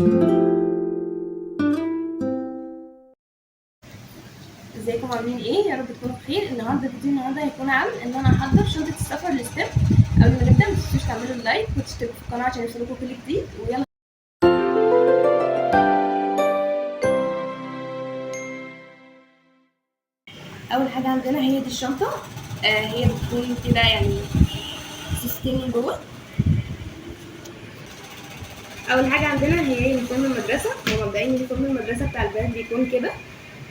ازيكم عاملين ايه؟ يا رب تكونوا بخير. فيديو النهارده هيكون عن ان انا احضر شنطه السفر لستيب. قبل ما نبدا متنسوش تعملوا لايك وتشتركوا في القناه عشان يوصلكوا كل جديد. ويلا. اول حاجه عندنا هي دي الشنطه. هي بتكون كده يعني سيستين من جوه. اول حاجه عندنا هي يونيفورم المدرسه. هو مبدئيا يونيفورم المدرسه بتاع البنات بيكون كده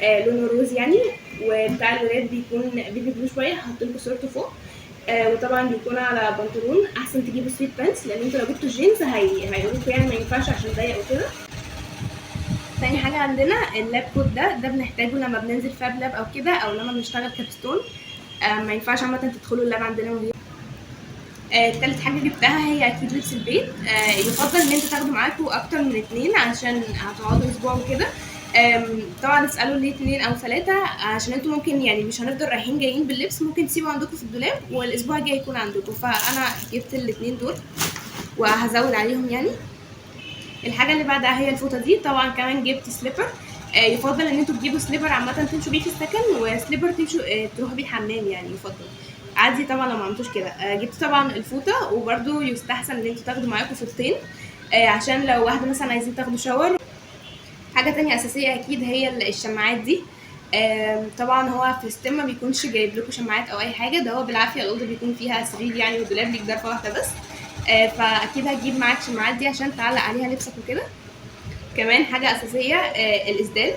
لونه روز يعني، وبتاع الولاد بيكون بيبي بلو شويه. هحط لكم صورته فوق. وطبعا بيكون على بنطلون. احسن تجيبوا سويت بانس لان انتوا لو جبتوا جينز هيقولوا لكم يعني ما ينفعش عشان ضيق وكده. تاني حاجه عندنا اللاب كود. ده بنحتاجه لما بننزل فاب لاب او كده، او لما بنشتغل كابستون. ما ينفعش عامه تدخلوا اللاب عندنا وهي. تالت حاجه جبتها هي اكيد لبس البيت. يفضل ان انتوا تاخدوا معاكم اكتر من 2 عشان هتقعدوا اسبوع وكده. طبعا اسالوا ليه 2 او 3 عشان انتوا ممكن يعني مش هنفضل رايحين جايين باللبس، ممكن تسيبوا عندكم في الدولاب والاسبوع الجاي يكون عندكم. فانا جبت ال2 دول وهزود عليهم يعني. الحاجه اللي بعدها هي الفوطه دي. طبعا كمان جبت سليبر. يفضل ان انتوا تجيبوا سليبر عامه تمشوا بيه في السكن، وسليبر تمشوا تروحوا بيه الحمام يعني يفضل عادي. طبعا لو ما عملتوش كده جبت طبعا الفوطه، وبرده يستحسن ان انتوا تاخدوا معاكم فوطتين عشان لو واحده مثلا عايزين تاخدوا شاور. حاجه تانية اساسيه اكيد هي الشماعات دي. طبعا هو في ستيم ما بيكونش جايب لكم شماعات او اي حاجه، ده هو بالعافيه الاوضه بيكون فيها سرير يعني، والدولاب ليك ضرفه واحده بس. فاكيد هتجيب معاك شماعات دي عشان تعلق عليها لبسك وكده. كمان حاجه اساسيه الاسدال.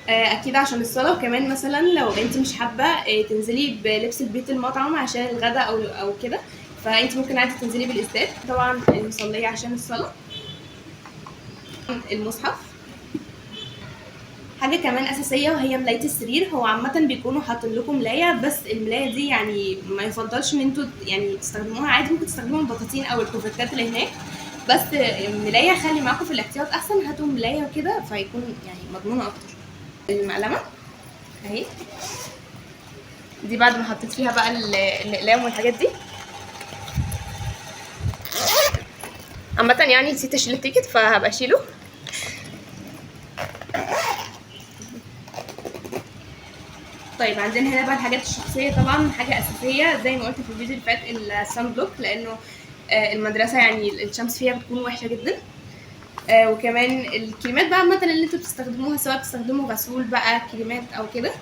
اكيد عشان الصلاه. وكمان مثلا لو انت مش حابه تنزلي بلبس البيت المطعم عشان الغداء او كده، فانت ممكن عادي تنزلي بالاسدال. طبعا المصليه عشان الصلاه. المصحف. حاجه كمان اساسيه وهي ملايه السرير. هو عامه بيكونوا حاطين لكم ملايه، بس الملايه دي يعني ما يفضلش ان انتوا يعني تستخدموها. عادي ممكن تستخدموا البطاطين او الكوفرتات اللي هناك، بس ملايه خلي معاكم في الاحتياط احسن. هاتوا ملايه وكده فيكون يعني مضمونه اكتر. المقلمه اهي دي بعد ما حطيت فيها بقى الاقلام والحاجات دي. عامه يعني نسيت اشيل التيكت فهبقى اشيله. طيب عندنا هنا بقى الحاجات الشخصيه. طبعا حاجه اساسيه زي ما قلت في الفيديو اللي فات السان بلوك، لانه المدرسه يعني الشمس فيها بتكون وحشه جدا. وكمان الكريمات بقى عامه اللي انتوا بتستخدموها، سواء بتستخدموا غسول بقى كريمات او كده.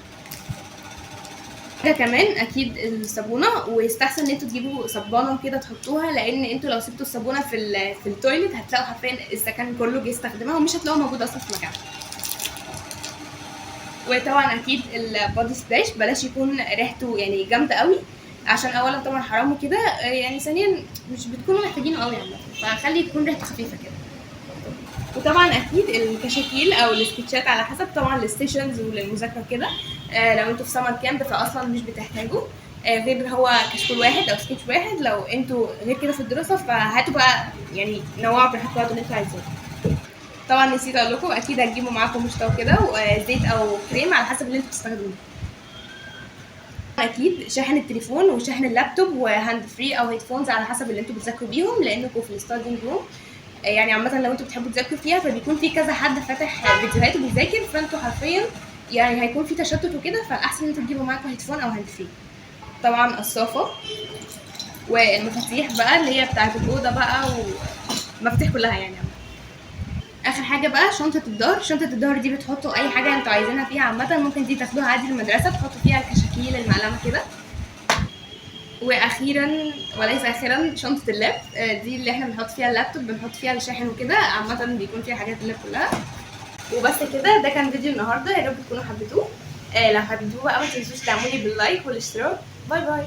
حاجه كمان اكيد الصابونه. ويستحسن ان انتوا تجيبوا صبانه وكده تحطوها، لان انتوا لو سبتوا الصابونه في التويلت هتلاقوا حرفيا السكن كله جه يستخدمها ومش هتلاقوها موجوده اصلا في مكانها. وطبعا اكيد البادي سبلاش بلاش يكون ريحته يعني جامده قوي، عشان اولا طبعا حرام وكده يعني، ثانيا مش بتكونوا محتاجينه قوي عامه، فخلي تكون ريحته خفيفه كده. وطبعا اكيد الكشاكيل او السكتشات على حسب طبعا الستيشنز وللمذاكره كده. لو انتوا في سمر كامب فاصلا مش بتحتاجوا غير هو كشكول واحد او سكتش واحد. لو انتوا غير كده في الدراسه فهاتوا بقى يعني نوعوا براحتكم اللي انتوا عايزينه. طبعا نسيت اقول لكم اكيد هتجيبوا معاكم مشطه وكده وزيت او كريم على حسب اللي انتوا بتستخدموه. اكيد شاحن التليفون وشاحن اللابتوب وهاند فري او هيدفونز على حسب اللي انتوا بتذاكروا بيهم، لانكم في الستادينج روم يعني عامه لو انتوا بتحبوا تذاكروا فيها فبيكون في كذا حد فاتح فيديوهات وبيذاكر، فانتوا حرفيا يعني هيكون في تشتت وكده، فالاحسن ان انتوا تجيبوا معاكم هيدفون او هاند فري. طبعا الصافه والمفاتيح بقى اللي هي بتاعه الاوضه بقى ومفاتيح كلها يعني. اخر حاجه بقى شنطه الظهر. شنطه الظهر دي بتحطوا اي حاجه انتوا عايزينها فيها عامه، ممكن دي تاخدوها عادي المدرسه تحطوا فيها الكشاكيل المقلمه كده. واخيرا وليس اخيرا شنطه اللاب. دي اللي احنا بنحط فيها اللابتوب، بنحط فيها الشاحن وكده. عامه بيكون فيها حاجات اللاب كلها. وبس كده، ده كان فيديو النهارده، يا رب تكونوا حبيتوه. لو حبيتوه بقى ما تنسوش تعملوا لي باللايك والاشتراك. باي باي.